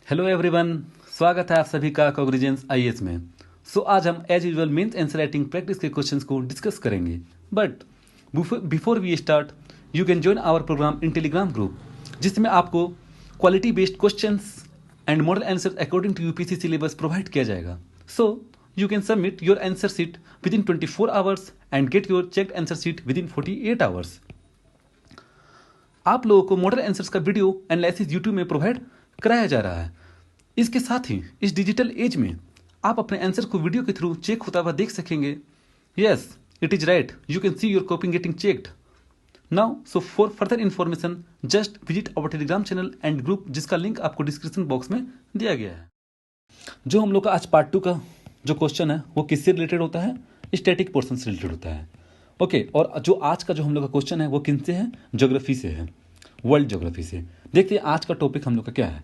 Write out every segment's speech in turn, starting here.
Hello everyone, स्वागत है आप सभी का कॉग्निजेंस आईएएस में। आज हम as usual mains answer writing practice के क्वेश्चंस को डिस्कस करेंगे। But before we start, you can join our program in Telegram group, जिसमें आपको quality based questions and model answer according to UPSC syllabus provide किया जाएगा। So you can submit your answer sheet within 24 hours and get your checked answer sheet within 48 hours. आप लोगों को model answers का video analysis YouTube में provide कराया जा रहा है। इसके साथ ही इस डिजिटल एज में आप अपने आंसर को वीडियो के थ्रू चेक होता हुआ देख सकेंगे। Yes, it is right, you can see your copying getting checked now. So for further information just visit our Telegram channel and group, जिसका लिंक आपको डिस्क्रिप्शन बॉक्स में दिया गया है। जो हम लोग का आज पार्ट 2 का जो क्वेश्चन है वो किससे रिलेटेड होता है? स्टैटिक पोर्शन से रिलेटेड होता है। ओके, और जो आज का जो हम लोग का क्वेश्चन है वो किनसे है? ज्योग्राफी से है, वर्ल्ड ज्योग्राफी से। देखते हैं आज का टॉपिक हम लोग का क्या है।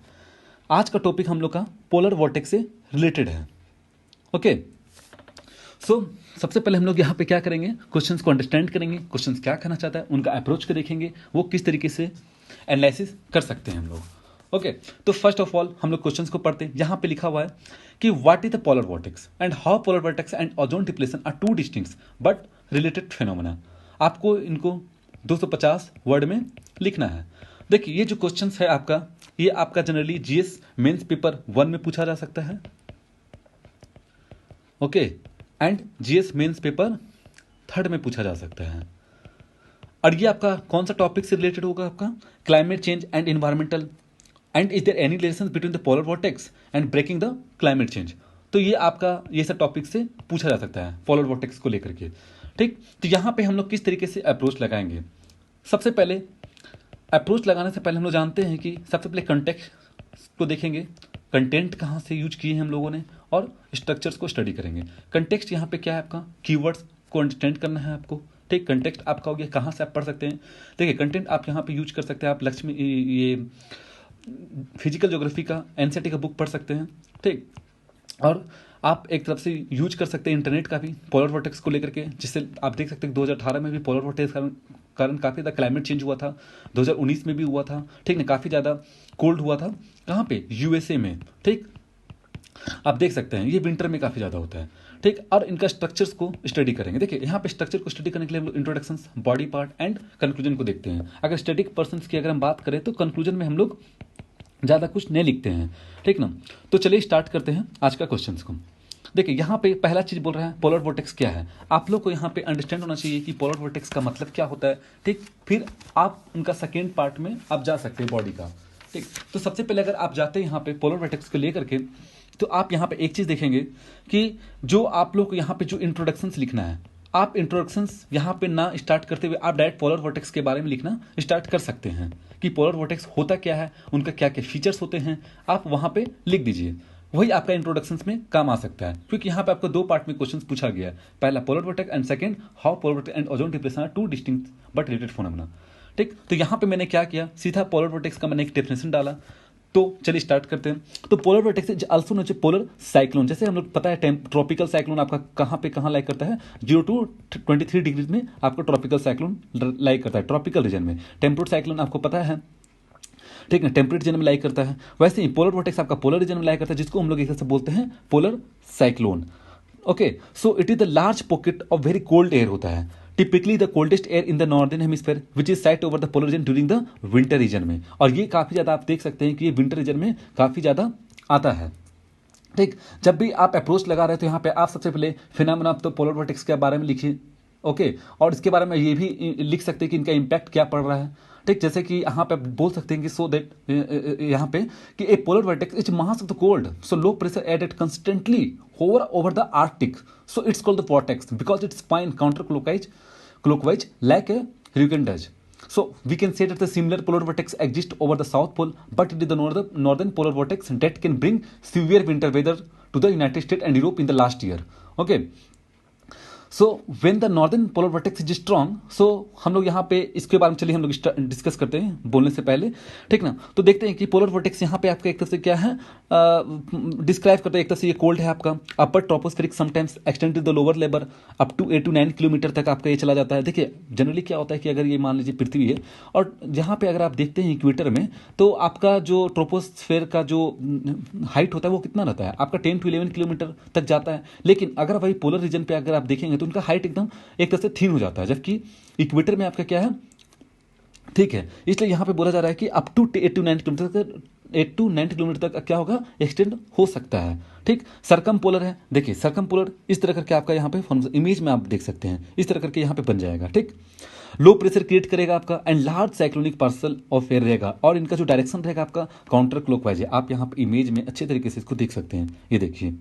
आज का टॉपिक हम लोग का पोलर वॉर्टेक्स से रिलेटेड है। ओके, सबसे पहले हम लोग यहाँ पे क्या करेंगे? क्वेश्चंस को अंडरस्टैंड करेंगे, क्वेश्चंस क्या कहना चाहता है, उनका अप्रोच को देखेंगे, वो किस तरीके से एनालिसिस कर सकते हैं हम लोग। ओके, तो फर्स्ट ऑफ ऑल हम लोग क्वेश्चंस को पढ़ते हैं। यहाँ पे लिखा हुआ है कि what is the polar vortex and how polar vortex and ozone depletion are two distinct but related phenomena. आपको इनको 250 वर्ड में लिखना है। देखिए, ये जो क्वेश्चन है आपका, ये आपका जनरली जीएस मेंस पेपर 1 में पूछा जा सकता है। Okay, and GS mains paper 3rd में पूछा जा सकता है। और ये आपका कौन सा टॉपिक से रिलेटेड होगा? आपका climate change and environmental and is there any relation between the polar vortex and breaking the climate change. तो ये आपका ये सब टॉपिक से पूछा जा सकता है पोलर वॉर्टेक्स को लेकर के। ठीक, तो यहाँ पे हम लोग किस तरीके से अप्रोच लगाएंगे? सबसे पहले अप्रोच लगाने से पहले हम लोग जानते हैं कि सबसे पहले कंटेक्स्ट को देखेंगे, कंटेंट कहाँ से यूज किए हैं हम लोगों ने, और स्ट्रक्चर्स को स्टडी करेंगे। कंटेक्स्ट यहाँ पे क्या है? आपका कीवर्ड्स को अंडरस्टैंड करना है आपको। ठीक, कंटेक्स्ट आपका हो गया, कहाँ से आप पढ़ सकते हैं। देखिए, कंटेंट आप यहाँ पे यूज कर सकते हैं। आप लक्ष्मी ये फिजिकल ज्योग्राफी का एनसीईआरटी का बुक पढ़ सकते हैं। ठीक, और आप एक तरफ से यूज कर सकते हैं इंटरनेट का भी पोलर वॉर्टेक्स को लेकर के, जिससे आप देख सकते हैं 2018 में भी पोलर वॉर्टेक्स कारण काफ़ी ज़्यादा क्लाइमेट चेंज हुआ था। 2019 में भी हुआ था। ठीक ना, काफ़ी ज़्यादा कोल्ड हुआ था। कहाँ पे? यूएसए में। ठीक, आप देख सकते हैं ये विंटर में काफ़ी ज़्यादा होता है। ठीक, और इनका स्ट्रक्चर्स को स्टडी करेंगे। देखिए, यहाँ पे स्ट्रक्चर को स्टडी करने के लिए हम लोग introduction, body part and conclusion को देखते हैं। अगर स्टैटिक पर्सन्स की अगर हम बात करें तो कंक्लूजन में हम लोग ज़्यादा कुछ नहीं लिखते हैं। ठीक ना, तो चलिए स्टार्ट करते हैं आज का क्वेश्चन को। देखिए, यहाँ पे पहला चीज बोल रहा है पोलर वॉर्टेक्स क्या है। आप लोग को यहाँ पे अंडरस्टैंड होना चाहिए कि पोलर वॉर्टेक्स का मतलब क्या होता है। ठीक, फिर आप उनका सेकेंड पार्ट में आप जा सकते हैं बॉडी का। ठीक, तो सबसे पहले अगर आप जाते हैं यहाँ पे पोलर वॉर्टेक्स को लेकर के, तो आप यहाँ पे एक चीज देखेंगे कि जो आप लोग को यहाँ पे जो इंट्रोडक्शंस लिखना है, आप इंट्रोडक्शंस यहाँ पे ना स्टार्ट करते हुए आप डायरेक्ट पोलर वॉर्टेक्स के बारे में लिखना स्टार्ट कर सकते हैं कि पोलर वॉर्टेक्स होता क्या है, उनका क्या क्या फीचर्स होते हैं, आप वहाँ पे लिख दीजिए। वही आपका इंट्रोडक्शन में काम आ सकता है, क्योंकि यहाँ पे आपको 2 पार्ट में क्वेश्चन पूछा गया है। पहला polar vortex and second how polar vortex and ozone depletion are two distinct but related phenomena. ठीक, तो यहाँ पे मैंने क्या किया, सीधा पोलर वॉर्टेक्स का मैंने एक डेफिनेशन डाला। तो चलिए स्टार्ट करते हैं। तो polar vortex is also known as polar cyclone. जैसे हम लोग पता है ट्रॉपिकल साइक्लोन आपका कहाँ पे कहाँ लाइक करता है, 0 to 23 डिग्री में आपको ट्रॉपिकल साइक्लोन लाइक करता है ट्रॉपिकल रीजन में। टेम्परेट साइक्लोन आपको पता है, ठीक है, टेम्परेट रीजन में लाइक करता है। वैसे ही पोलर वॉर्टेक्स आपका पोलर रीजन में लाइक करता है, जिसको हम लोग एक तरह से बोलते हैं polar cyclone. Okay, so it is the large pocket of very cold air होता है, typically the coldest air in the northern hemisphere which is site over the polar region during the winter region में। और ये काफी ज्यादा आप देख सकते हैं कि ये विंटर रीजन में काफी ज्यादा आता है। ठीक, जब भी आप अप्रोच लगा रहे हो तो यहाँ पे आप सबसे पहले phenomena of the polar vortex के बारे में लिखिए। ओके, और इसके बारे में ये भी लिख सकते हैं कि इनका इम्पैक्ट क्या पड़ रहा है। ठीक, जैसे कि यहाँ पे बोल सकते हैं कि सो दैट यहाँ पे कि a polar vertex is mass of the cold, so low pressure added constantly hover over the Arctic, so it's called the vortex because it's spine counter clockwise like a hurricane does. So we can say that the similar polar vortex exists over the south pole, but it is the northern polar vortex that can bring severe winter weather to the United States and Europe in the last year. Okay, so when the northern polar vertex is strong, so हम लोग यहाँ पे इसके बारे में चलिए हम लोग डिस्कस करते हैं बोलने से पहले, ठीक ना। तो देखते हैं कि पोलर वर्टेक्स यहाँ पे आपका एक तरह से क्या है, डिस्क्राइब करते हैं। एक तरह से ये कोल्ड है आपका, upper tropospheric sometimes extend to the lower labour up to 8 to 9 kilometre तक आपका ये चला जाता है। देखिए जनरली क्या होता है कि अगर ये मान लीजिए पृथ्वी है और जहाँ पे अगर आप देखते हैं इक्वेटर में, तो आपका जो ट्रोपोस्फेयर का जो हाइट होता है वो कितना रहता है आपका 10 to 11 किलोमीटर तक जाता है। लेकिन अगर वही पोलर रीजन पे अगर आप देखेंगे तो उनका हाइट एकदम एक तरह से थिन हो जाता है, जबकि इक्वेटर में आपका क्या है, ठीक है। इसलिए यहां पे बोला जा रहा है कि अप टू 8 to 9 किलोमीटर तक, 8 to 9 किलोमीटर तक क्या होगा, एक्सटेंड हो सकता है, ठीक। सरकम पोलर है, देखिए सरकम पोलर इस तरह करके आपका यहाँ पे इमेज में आप देख सकते हैं, इस तरह करके यहाँ पे बन जाएगा, ठीक। लो प्रेशर क्रिएट करेगा आपका and large cyclonic parcel of air रहेगा, और इनका जो डायरेक्शन रहेगा आपका काउंटर क्लॉकवाइज है। आप यहाँ पे इमेज में अच्छे तरीके से इसको देख सकते हैं, ये देखिए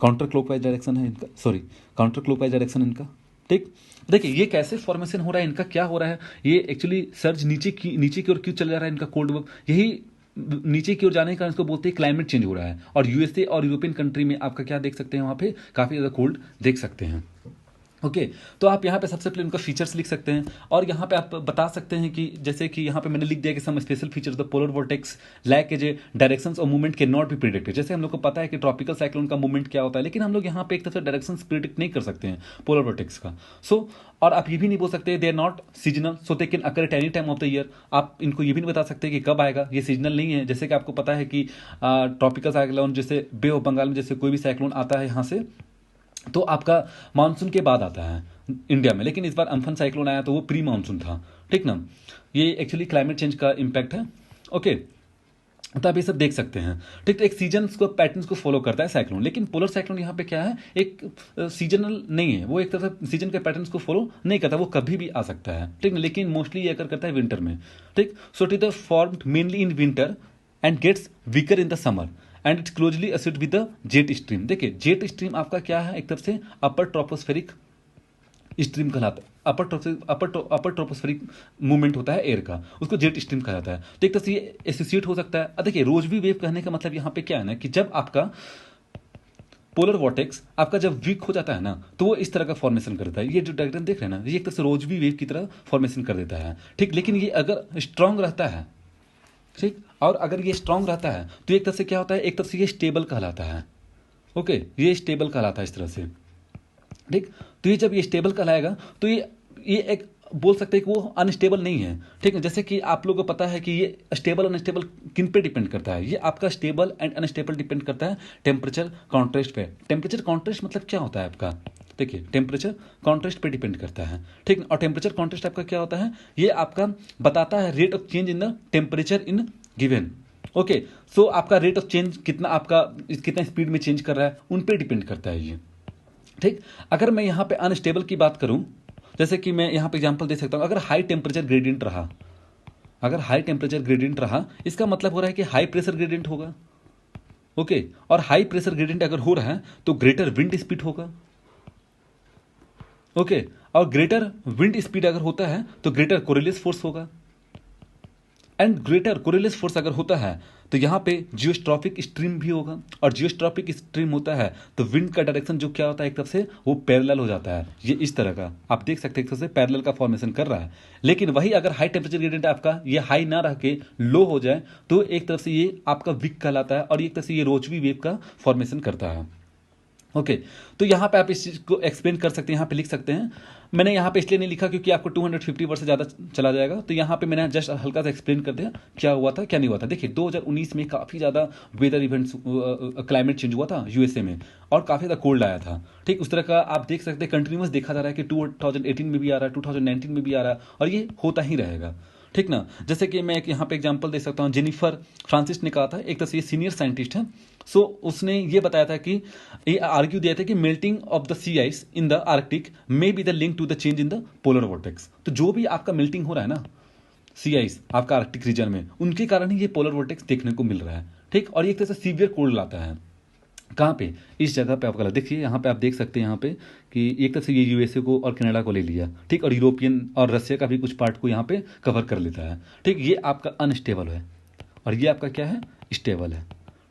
काउंटर क्लॉकवाइज डायरेक्शन है इनका, सॉरी काउंटर क्लॉकवाइज डायरेक्शन इनका, ठीक। देखिए ये कैसे फॉर्मेशन हो रहा है, इनका क्या हो रहा है, ये एक्चुअली सर्ज नीचे की ओर क्यों चल जा रहा है इनका कोल्ड वेव, यही नीचे की ओर जाने का इसको बोलते हैं क्लाइमेट चेंज हो रहा है। और यूएसए और यूरोपियन कंट्री में आपका क्या देख सकते हैं, वहाँ पे काफ़ी ज़्यादा कोल्ड देख सकते हैं। ओके तो आप यहाँ पे सबसे पहले उनका फीचर्स लिख सकते हैं, और यहाँ पे आप बता सकते हैं कि जैसे कि यहाँ पे मैंने लिख दिया कि some special features the polar vortex lack edge directions और movement can not be predicted. जैसे हम लोग को पता है कि ट्रॉपिकल साइक्लोन का मूवमेंट क्या होता है, लेकिन हम लोग यहाँ पे एक तरह से डायरेक्शंस प्रिडिक्ट नहीं कर सकते हैं पोलर वोर्टेक्स का। सो और आप ये भी नहीं बोल सकते they are not seasonal, so they can occur at any time of the year. आप इनको ये भी नहीं बता सकते कि कब आएगा, ये सीजनल नहीं है। जैसे कि आपको पता है कि ट्रॉपिकल साइक्लोन जैसे बे ऑफ बंगाल में जैसे कोई भी साइक्लोन आता है यहाँ से, तो आपका मानसून के बाद आता है इंडिया में, लेकिन इस बार अम्फन साइक्लोन आया तो वो प्री मानसून था, ठीक ना। ये एक्चुअली क्लाइमेट चेंज का इम्पैक्ट है, ओके। तो आप ये सब देख सकते हैं, ठीक। तो एक सीजन को पैटर्न्स को फॉलो करता है साइक्लोन, लेकिन पोलर साइक्लोन यहाँ पे क्या है, एक सीजनल नहीं है, वो एक तरह से सीजन के पैटर्न्स को फॉलो नहीं करता, वो कभी भी आ सकता है, ठीक ना। लेकिन मोस्टली ये अगर करता है विंटर में, ठीक। So it is formed mainly in winter and gets weaker in the summer and it's closely associated with the jet stream. देखिए जेट स्ट्रीम आपका क्या है, एक तरफ से अपर ट्रोपोस्फेरिक स्ट्रीम कहलाता है, अपर ट्रोपोस्फेरिक मूवमेंट होता है एयर का, उसको जेट स्ट्रीम कहा जाता है। तो एक तरह से ये एसोसिएट हो सकता है। देखिए रोजवी वेव कहने का मतलब यहाँ पे क्या है ना, कि जब आपका पोलर वॉर्टेक्स आपका जब वीक हो जाता है ना, तो वो इस तरह का फॉर्मेशन करता है। ये जो डायग्राम देख रहे हैं ना, ये एक तरह से रोजवी वेव की तरह फॉर्मेशन कर देता है, ठीक। लेकिन ये अगर स्ट्रांग रहता है, ठीक, और अगर ये स्ट्रांग रहता है तो एक तरह से क्या होता है, एक तरह से ये स्टेबल कहलाता है, ओके। ये स्टेबल कहलाता है इस तरह से, ठीक। तो ये जब ये स्टेबल कहलाएगा तो ये एक बोल सकते हैं कि वो अनस्टेबल नहीं है, ठीक है। जैसे कि आप लोगों को पता है कि ये स्टेबल अनस्टेबल किन पे डिपेंड करता है, ये आपका स्टेबल एंड अनस्टेबल डिपेंड करता है टेम्परेचर कॉन्ट्रास्ट पे। टेम्परेचर कॉन्ट्रास्ट मतलब क्या होता है आपका, देखिए टेम्परेचर कॉन्ट्रास्ट पे डिपेंड करता है, ठीक। और टेम्परेचर कॉन्ट्रास्ट आपका क्या होता है, ये आपका बताता है rate of change in the temperature in given, okay. So आपका रेट ऑफ चेंज कितना, आपका कितना स्पीड में चेंज कर रहा है, उन पे डिपेंड करता है ये, ठीक। अगर मैं यहाँ पे अनस्टेबल की बात करूँ, जैसे कि मैं यहाँ पे एग्जांपल दे सकता हूँ, अगर हाई टेम्परेचर ग्रेडियंट रहा, अगर हाई टेम्परेचर ग्रेडियंट रहा, इसका मतलब हो रहा है कि हाई प्रेशर ग्रेडियंट होगा, ओके। और हाई प्रेशर ग्रेडियंट अगर हो रहा है तो ग्रेटर विंड स्पीड होगा, ओके। और ग्रेटर विंड स्पीड अगर होता है तो ग्रेटर कोरिलेस फोर्स होगा, एंड ग्रेटर कोरिलेस फोर्स अगर होता है तो यहाँ पे जियोस्ट्रॉपिक स्ट्रीम भी होगा, और जियोस्ट्रॉपिक स्ट्रीम होता है तो विंड का डायरेक्शन जो क्या होता है, एक तरफ से वो पैरेलल हो जाता है। ये इस तरह का आप देख सकते हैं, एक तरफ से पैरेलल का फॉर्मेशन कर रहा है। लेकिन वही अगर हाई टेम्परेचर ग्रेडियंट आपका ये हाई ना रह के लो हो जाए तो एक तरफ से ये आपका विक कहलाता है, और एक तरफ से ये रोचवी वेव का फॉर्मेशन करता है, ओके। तो यहाँ पे आप इस चीज को एक्सप्लेन कर सकते हैं, यहाँ पे लिख सकते हैं। मैंने यहाँ पे इसलिए नहीं लिखा क्योंकि आपको 250 वर्ड से ज़्यादा चला जाएगा, तो यहाँ पे मैंने जस्ट हल्का सा एक्सप्लेन कर दिया क्या हुआ था क्या नहीं हुआ था। देखिए 2019 में काफ़ी ज़्यादा वेदर इवेंट्स, क्लाइमेट चेंज हुआ था यूएसए में, और काफ़ी ज़्यादा कोल्ड आया था, ठीक। उस तरह का आप देख सकते हैं कंटिन्यूस देखा जा रहा है कि 2018 में भी आ रहा है, 2019 में भी आ रहा है, और ये होता ही रहेगा, ठीक ना। जैसे कि मैं एक यहाँ पे एग्जांपल दे सकता हूँ, जेनिफर फ्रांसिस ने कहा था, एक तरह से ये सीनियर साइंटिस्ट है। सो उसने ये बताया था कि ये आर्ग्यू दिया था कि melting of the sea ice in the Arctic may be the link to the change in the polar vortex. तो जो भी आपका मेल्टिंग हो रहा है ना सी आइस आपका आर्कटिक रीजन में, उनके कारण ही ये पोलर वोर्टेक्स देखने को मिल रहा है, ठीक। और ये एक तरह से सीवियर कोल्ड लाता है, कहाँ पे, इस जगह पे आपका देखिए यहाँ पे आप देख सकते हैं यहाँ पे कि एक तरह से ये यूएसए को और कनाडा को ले लिया, ठीक। और यूरोपियन और रशिया का भी कुछ पार्ट को यहाँ पे कवर कर लेता है, ठीक। ये आपका अनस्टेबल है और ये आपका क्या है, स्टेबल है,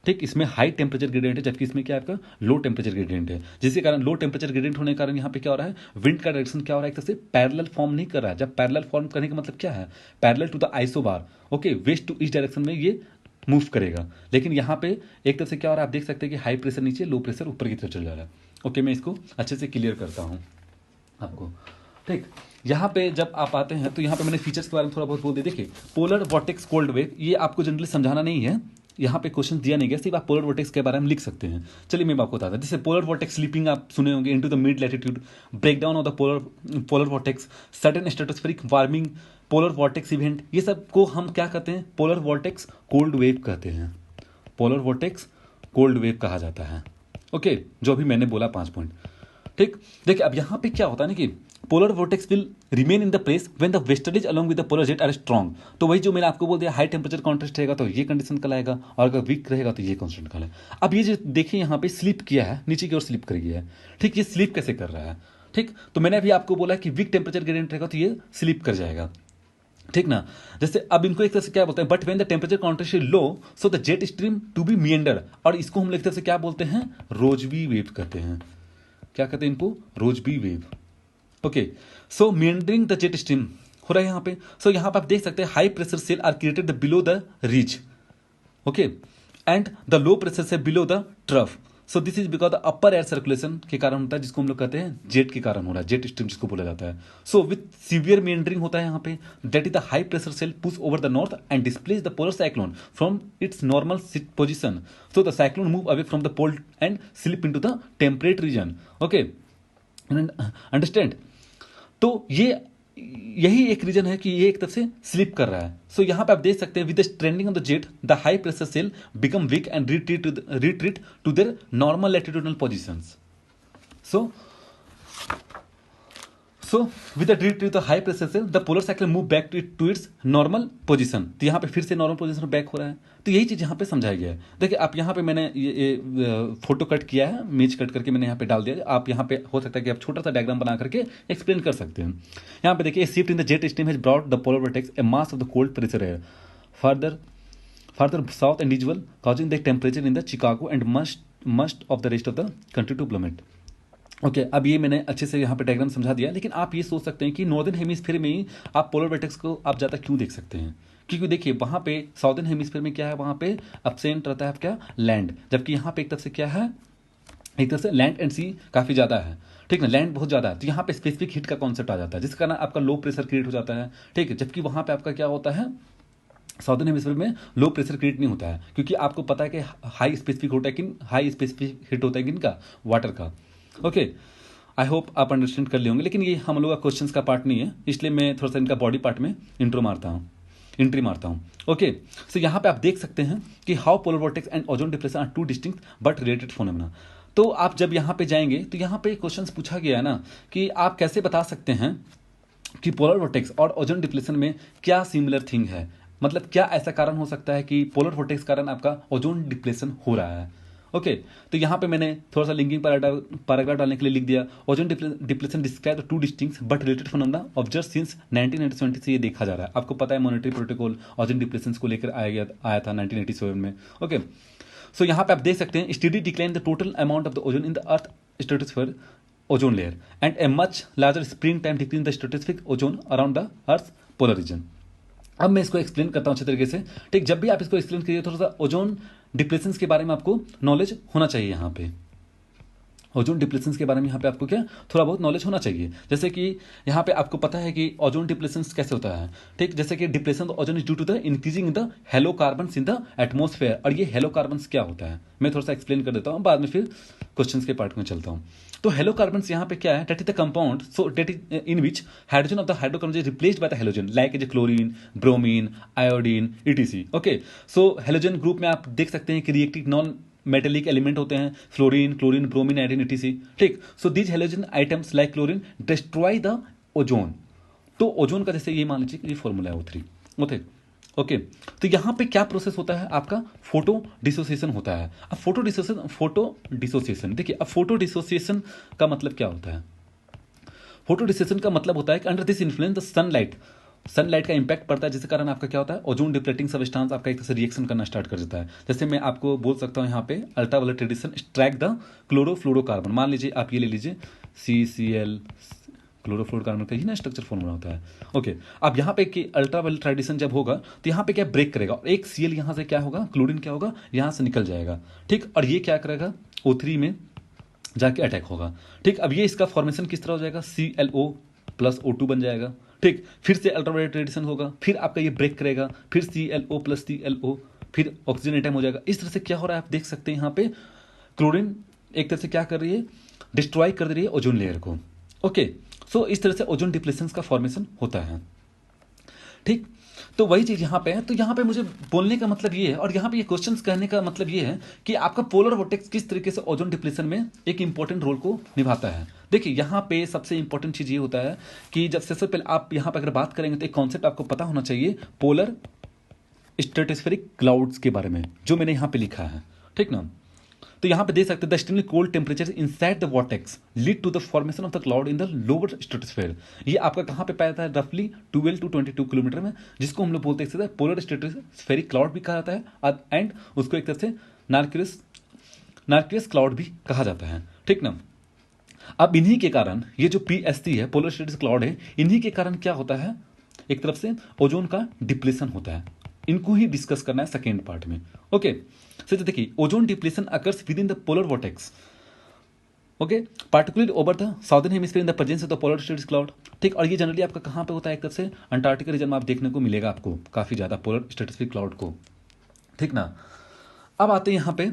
ठीक, इसमें हाई टेम्परेचर ग्रेडियंट है जबकि इसमें क्या है आपका लो टेम्परेचर ग्रेडियंट है, जिसके कारण लो टेम्परेचर ग्रेडियंट होने के कारण यहाँ पे क्या हो रहा है, विंड का डायरेक्शन क्या हो रहा है, एक तरह से पैरेलल फॉर्म नहीं कर रहा है। जब पैरेलल फॉर्म करने का मतलब क्या है, parallel to the isobar, okay, west to east direction में ये मूव करेगा। लेकिन यहाँ पे एक तरह से क्या हो रहा है, आप देख सकते हैं कि हाई प्रेशर नीचे, लो प्रेशर ऊपर की तरफ चल जा रहा है। ओके, मैं इसको अच्छे से क्लियर करता हूँ आपको। ठीक, यहाँ पे जब आप आते हैं तो यहाँ पे मैंने फीचर्स के बारे में थोड़ा बहुत बोल दिया। देखिए, पोलर वॉर्टेक्स कोल्ड वेव, ये आपको जनरली समझाना नहीं है, यहाँ पे क्वेश्चन दिया नहीं गया, सिर्फ आप पोलर वॉर्टेक्स के बारे में लिख सकते हैं। चलिए मैं आपको बताता हूँ। जैसे पोलर वॉर्टेक्स स्लीपिंग आप सुने होंगे, into the mid latitude, break down of the polar vortex, sudden stratospheric warming, polar vortex event, ये सब को हम क्या कहते हैं, पोलर वॉर्टेक्स कोल्ड वेव कहते हैं। पोलर वॉर्टेक्स कोल्ड वेव कहा जाता है। ओके, जो अभी मैंने बोला 5 पॉइंट। ठीक, देखिए अब यहाँ पे क्या होता है ना कि polar vortex will remain in the place when the westerlies along with the polar jet are strong. तो वही जो मैंने आपको बोल दिया, हाई टेम्परेचर कॉन्ट्रास्ट रहेगा तो ये कंडीशन कल आएगा, और अगर वीक रहेगा तो ये कॉन्स्टेंट कल है। अब ये जो देखिए यहाँ पे स्लिप किया है, नीचे की ओर स्लिप कर गया है। ठीक, ये स्लिप कैसे कर रहा है, ठीक, तो मैंने अभी आपको बोला कि वीक टेम्परेचर ग्रेडियंट रहेगा तो ये स्लिप कर जाएगा। ठीक ना, जैसे अब इनको एक तरह से क्या बोलते हैं, but when the temperature contrast is low so the jet stream to be meander, और इसको हम एक तरह से क्या बोलते हैं, रोजबी वेव कहते हैं। क्या कहते हैं इनको, Rossby wave. Okay, so meandering the jet stream हो रहा है यहाँ पे। सो यहाँ पे आप देख सकते हैं high pressure cell are created below the ridge, okay, and the low pressure से below the trough. So this is because the upper air circulation के कारण होता है, जिसको हम लोग कहते हैं जेट के कारण हो रहा है, जेट स्ट्रीम जिसको बोला जाता है। सो विथ सीवियर मिएंडरिंग होता है यहाँ पे, that is the high pressure cell push over the north and displace the polar cyclone from its normal position. So the cyclone move away from the pole and slip into the temperate region. Okay, understand. तो ये यही एक reason है कि ये एक तरफ से स्लिप कर रहा है। सो यहाँ पे आप देख सकते हैं, with the trending of the jet the high pressure cell become weak and retreat to their normal latitudinal positions. So with the retreat to the high pressure cell the polar cyclone move back to its normal position। तो यहाँ पे फिर से normal position में back हो रहा है। तो यही चीज़ यहाँ पे समझाया गया है। देखिए आप यहाँ पे मैंने ये फोटो कट किया है, इमेज कट करके मैंने यहाँ पे डाल दिया। आप यहाँ पे हो सकता है कि आप छोटा सा डायग्राम बना करके एक्सप्लेन कर सकते हैं। यहाँ पे देखिए, shift in the jet stream has brought the polar vertex A mass of the cold pressure air further south and usual causing the temperature in the Chicago and must of the rest of the country to plummet। Okay, अब ये मैंने अच्छे से यहाँ पे diagram समझा दिया। लेकिन आप ये सोच सकते हैं कि नॉर्दर्न हेमिस्फीयर में ही आप पोलर वर्टेक्स को आप ज़्यादा क्यों देख सकते हैं, क्योंकि देखिए वहाँ पे साउदर्न हेमिस्फीयर में क्या है, वहाँ पे अपसेंट रहता है क्या, लैंड, जबकि यहाँ पे एक तरफ से क्या है, एक तरफ से लैंड एंड सी काफ़ी ज़्यादा है। ठीक ना, लैंड बहुत ज़्यादा है, तो यहाँ पे स्पेसिफिक हीट का कॉन्सेप्ट आ जाता है, जिसका कारण आपका लो प्रेशर क्रिएट हो जाता है। ठीक है, जबकि वहाँ पे आपका क्या होता है, साउदर्न हेमिस्फीयर में लो प्रेशर क्रिएट नहीं होता है, क्योंकि आपको पता है कि हाई स्पेसिफिक होता है कि हाई स्पेसिफिक हीट होता है किनका, वाटर का। ओके, आई होप आप अंडरस्टैंड कर लिए होंगे। लेकिन ये हम लोग का क्वेश्चंस का पार्ट नहीं है, इसलिए मैं थोड़ा सा इनका बॉडी पार्ट में एंट्री मारता हूँ। ओके, सो यहाँ पे आप देख सकते हैं कि how polar vortex and ozone depletion are two distinct but related phenomena. तो आप जब यहाँ पे जाएंगे तो यहाँ पे क्वेश्चंस पूछा गया है ना कि आप कैसे बता सकते हैं कि पोलर वोर्टेक्स और ओजोन डिप्लेशन में क्या सिमिलर थिंग है, मतलब क्या ऐसा कारण हो सकता है कि पोलर वोर्टेक्स कारण आपका ओजोन डिप्लेशन हो रहा है। ओके, तो यहाँ पे मैंने थोड़ा सा लिंकिंग पैराग्राफ डालने के लिए लिख दिया, ozone depletion describe the two distinct but related phenomena observe since 1970 से ये देखा जा रहा है। आपको पता है मॉनेटरी प्रोटोकॉल ओजोन डिप्लेशन को लेकर आया था 1987 में। ओके, सो यहाँ पे आप देख सकते हैं, study decline the total amount of the ozone in the earth stratosphere ozone layer and a much larger spring time decrease in the stratospheric ozone around the earth polar region. अब मैं इसको explain करता हूँ अच्छे तरीके से। ठीक, जब भी आप इसको एक्सप्लेन करिए थोड़ा सा ओजोन डिप्लेशंस के बारे में आपको नॉलेज होना चाहिए। यहाँ पे ओजोन डिप्लेशंस के बारे में यहाँ पे आपको क्या थोड़ा बहुत नॉलेज होना चाहिए। जैसे कि यहाँ पे आपको पता है कि ओजोन डिप्लेशंस कैसे होता है। ठीक, जैसे कि depletion of ozone is due to the increasing the halo carbons in the atmosphere. और ये हेलो कार्बन्स क्या होता है मैं थोड़ा सा एक्सप्लेन कर देता हूँ, बाद में फिर क्वेश्चंस के पार्ट में चलता हूँ। तो हेलो कार्बन्स यहाँ पे क्या है, that is the compound so that is in which hydrogen of the hydrocarbon is replaced by the halogen like as chlorine, bromine, iodine, ETC. Okay, so halogen group में आप देख सकते हैं कि रिएक्टिव नॉन मेटेलिक एलिमेंट होते हैं, fluorine, chlorine, bromine, iodine, etc. ठीक, so these halogen items like chlorine destroy the ozone. तो ओजोन का जैसे ये मान लीजिए कि ये फॉर्मूला है O3। ओके, तो यहाँ पे क्या प्रोसेस होता है, आपका फोटो डिसोसिएशन होता है। अब फोटो डिसोसिएशन देखिए, अब फोटो डिसोसिएशन का मतलब क्या होता है। फोटो डिसोसिएशन का मतलब होता है कि under this influence the sunlight sunlight का इंपैक्ट पड़ता है, जिसके कारण आपका क्या होता है, ओजोन डिप्लेटिंग सबस्टेंस आपका एक तरह से रिएक्शन करना स्टार्ट कर देता है। जैसे मैं आपको बोल सकता हूँ यहाँ पे ultraviolet radiation strike the chlorofluorocarbon. मान लीजिए आप ये ले लीजिए CCl, क्लोरोफ्लोरोकार्बन का ही ना स्ट्रक्चर फॉर्मूला होता है। ओके, अब यहाँ पे कि अल्ट्रावायलेट रेडिएशन जब होगा तो यहाँ पे क्या ब्रेक करेगा, और एक Cl यहाँ से क्या होगा, क्लोरीन क्या होगा, यहाँ से निकल जाएगा। ठीक, और ये क्या करेगा, O3 में जाके अटैक होगा। ठीक, अब ये इसका फॉर्मेशन किस तरह हो जाएगा, ClO प्लस O2 बन जाएगा। ठीक, फिर से अल्ट्रावायलेट रेडिएशन होगा, फिर आपका ये ब्रेक करेगा, फिर ClO प्लस ClO, फिर ऑक्सीजन एटम हो जाएगा। इस तरह से क्या हो रहा है आप देख सकते हैं यहाँ पे क्लोरीन एक तरह से क्या कर रही है, डिस्ट्रॉय कर रही है ओजोन लेयर को। ओके, सो इस तरह से ओजोन डिप्लेशन का फॉर्मेशन होता है। ठीक, तो वही चीज यहाँ पे है। तो यहाँ पे मुझे बोलने का मतलब ये है, और यहाँ पे ये क्वेश्चंस कहने का मतलब ये है कि आपका पोलर वोर्टेक्स किस तरीके से ओजोन डिप्लेशन में एक इंपॉर्टेंट रोल को निभाता है। देखिए यहाँ पे सबसे इंपॉर्टेंट चीज ये होता है कि जब सबसे पहले आप यहाँ पे अगर बात करेंगे तो एक कॉन्सेप्ट आपको पता होना चाहिए पोलर स्ट्रेटोस्फेरिक क्लाउड्स के बारे में, जो मैंने यहाँ पे लिखा है। ठीक ना, तो यहाँ पे देख सकते हैं the extremely cold temperature inside the vortex lead to the formation of the cloud in the lower stratosphere. ये आपका कहाँ पे पाया जाता है, रफली 12 to 22 किलोमीटर में, जिसको हम लोग बोलते हैं पोलर स्ट्रेटोस्फेरिक क्लाउड भी कहा जाता है, एंड उसको एक तरह से नार्क्वियस क्लाउड भी कहा जाता है। ठीक ना, अब इन्हीं के कारण ये जो PSC है, पोलर स्ट्रेटोस्फेरिक क्लाउड है, इन्हीं के कारण क्या होता है, एक तरफ से ओजोन का डिप्लेशन होता है। इनको ही डिस्कस करना है सेकेंड पार्ट में। ओके, सो देखिए ozone depletion occurs with in the polar vortex, okay, particularly over the southern hemisphere in the presence of the polar stratospheric cloud. ठीक, और ये जनरली आपका कहाँ पे होता है, एक तरफ से अंटार्कटिका रीजन में आप देखने को मिलेगा आपको काफी ज्यादा पोलर स्ट्रेटोस्फेरिक क्लाउड को। ठीक ना, अब आते हैं यहाँ पे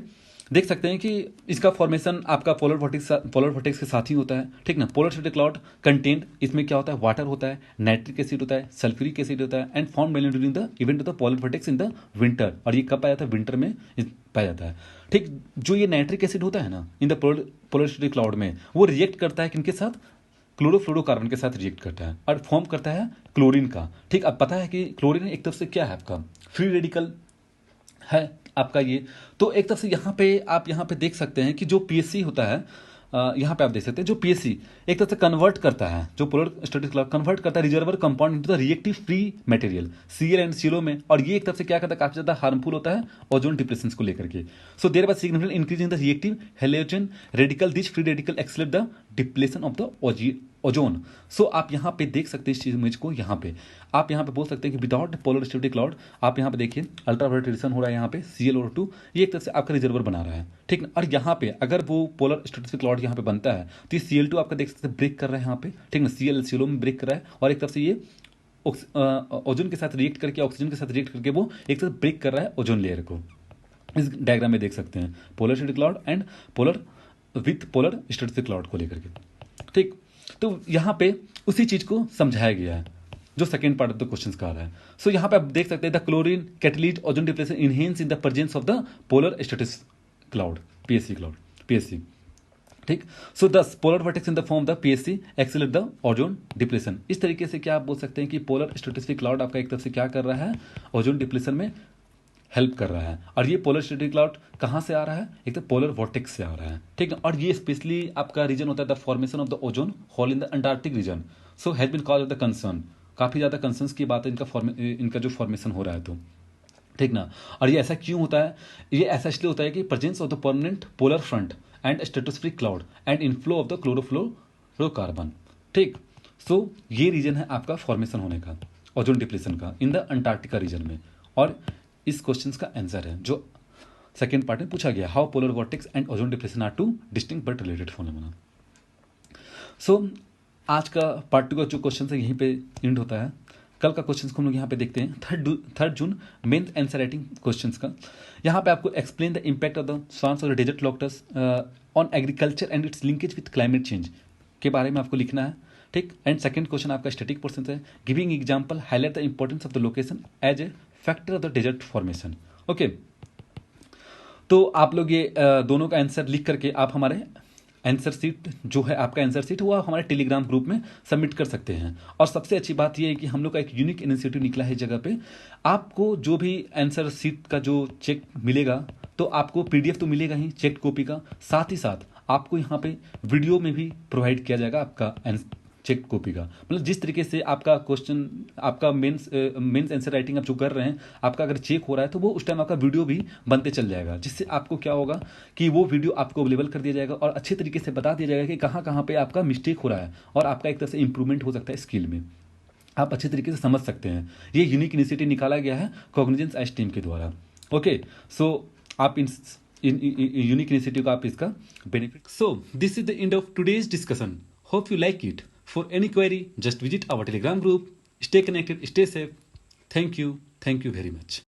देख सकते हैं कि इसका फॉर्मेशन आपका पोलर वोर्टेक्स के साथ ही होता है। ठीक ना, पोलर स्ट्रेटोस्फेरिक क्लाउड कंटेंट इसमें क्या होता है, वाटर होता है, नाइट्रिक एसिड होता है, सल्फ्यूरिक एसिड होता है, and found mainly during the event of the polar vortex in the winter. और ये कब पाया जाता है, विंटर में पाया जाता है। ठीक, जो ये नाइट्रिक एसिड होता है ना इन द पोलर स्ट्रेटोस्फेरिक क्लाउड में, वो रिएक्ट करता है किनके साथ, क्लोरोफ्लोरोकार्बन के साथ रिएक्ट करता है और फॉर्म करता है क्लोरीन का। ठीक, अब पता है कि क्लोरीन एक तरफ से क्या है आपका फ्री रेडिकल है आपका ये। तो एक तरफ से यहाँ पे आप यहाँ पे देख सकते हैं कि जो PSC होता है, यहाँ पे आप देख सकते हैं जो PSC एक तरह से कन्वर्ट करता है, जो पोलर स्ट्रेटोस्फेरिक क्लाउड कन्वर्ट करता है reservoir compound into the reactive free material Cl and ClO में, और ये एक तरफ से क्या करता है, काफी ज्यादा हार्मफुल होता है ओजोन डिप्लेशन को लेकर के। So thereby significant increase in the reactive halogen radical, this free radical accelerate the depletion of the ozone. So आप यहाँ पे देख सकते हैं इस चीज इमेज को, यहाँ पे आप यहाँ पे बोल सकते हैं कि विदाउट पोलर स्ट्रेटोस्फेरिक क्लाउड, आप यहाँ पे देखिए अल्ट्रावायलेट रेडिएशन हो रहा है यहाँ पे ClO2, ये एक तरह से आपका रिजर्वर बना रहा है। ठीक ना, और यहाँ पे अगर वो पोलर स्ट्रेटोस्फेरिक क्लाउड यहाँ पे बनता है तो ये Cl2 आपका देख सकते हैं ब्रेक कर रहा है यहाँ पे। ठीक ना, ClO में ब्रेक कर रहा है, और एक तरफ से ये ओजोन के साथ रिएक्ट करके, ऑक्सीजन के साथ रिएक्ट करके वो एक तरफ ब्रेक कर रहा है ओजोन लेयर को। इस डायग्राम में देख सकते हैं polar stratospheric cloud and polar stratospheric cloud को लेकर के। ठीक, तो यहाँ पे उसी चीज को समझाया गया है जो second part of the question का आ रहा है। सो यहाँ पे आप देख सकते हैं the chlorine catalyst ozone depletion enhance in the presence of the polar stratospheric cloud PSC। ठीक, सो दस polar vertex in the form the PSC accelerate the ozone depletion. इस तरीके से क्या आप बोल सकते हैं कि पोलर स्ट्रेटोस्फेरिक क्लाउड आपका एक तरफ से क्या कर रहा है, ओजोन डिप्लेशन में हेल्प कर रहा है। और ये पोलर स्ट्रेटोस्फेरिक क्लाउड कहाँ से आ रहा है, एक तो पोलर वॉर्टेक्स से आ रहा है। ठीक है, और ये स्पेशली आपका रीजन होता है the formation of the ozone hole in the Antarctic region. So has been cause of the concern, काफी ज्यादा कंसर्न की बात है इनका जो फॉर्मेशन हो रहा है। तो ठीक ना, और ये ऐसा क्यों होता है, ये ऐसा इसलिए होता है कि presence of the permanent polar front end stratospheric cloud and inflow of the chlorofluorocarbon. ठीक, सो ये रीजन है आपका फॉर्मेशन होने का ओजोन डिप्लेशन का इन द अंटार्कटिका रीजन में। और इस क्वेश्चन का आंसर है जो सेकेंड पार्ट में पूछा गया, how polar vortex and ozone depletion are two distinct but related phenomena. So आज का पार्ट 2 का जो क्वेश्चन है यहीं पे एंड होता है। कल का क्वेश्चन को हम लोग यहाँ पे देखते हैं 3 June main answer writing question का। यहाँ पे आपको explain the impact of the swarms of the desert locusts on agriculture and its linkage with climate change के बारे में आपको लिखना है। ठीक, एंड सेकंड क्वेश्चन आपका स्टैटिक पोर्शन है, giving example highlight the importance of the location as a factor of the desert formation. Okay, तो आप लोग ये दोनों का आंसर लिख करके आप हमारे आंसर सीट जो है आपका आंसर सीट वो आप हमारे टेलीग्राम ग्रुप में सबमिट कर सकते हैं। और सबसे अच्छी बात यह है कि हम लोग का एक यूनिक इनिशिएटिव निकला है इस जगह पे, आपको जो भी आंसर सीट का जो चेक मिलेगा तो आपको PDF तो मिलेगा ही चेक कॉपी का, साथ ही साथ आपको यहाँ पे वीडियो में भी प्रोवाइड किया जाएगा आपका चेक कॉपी का, मतलब जिस तरीके से आपका क्वेश्चन, आपका मेंस आंसर राइटिंग आप जो कर रहे हैं, आपका अगर चेक हो रहा है तो वो उस टाइम आपका वीडियो भी बनते चल जाएगा, जिससे आपको क्या होगा कि वो वीडियो आपको अवेलेबल कर दिया जाएगा और अच्छे तरीके से बता दिया जाएगा कि कहाँ कहाँ पे आपका मिस्टेक हो रहा है और आपका एक तरह से इंप्रूवमेंट हो सकता है स्किल में। आप अच्छे तरीके से समझ सकते हैं। ये यूनिक इनिशिएटिव निकाला गया है कॉग्निजेंस एज टीम के द्वारा। ओके, सो आप इन यूनिक इनिशिएटिव का आप इसका benefit. So this is the end of today's discussion. Hope you like it. For any query just visit our Telegram group. Stay connected, stay safe. Thank you very much.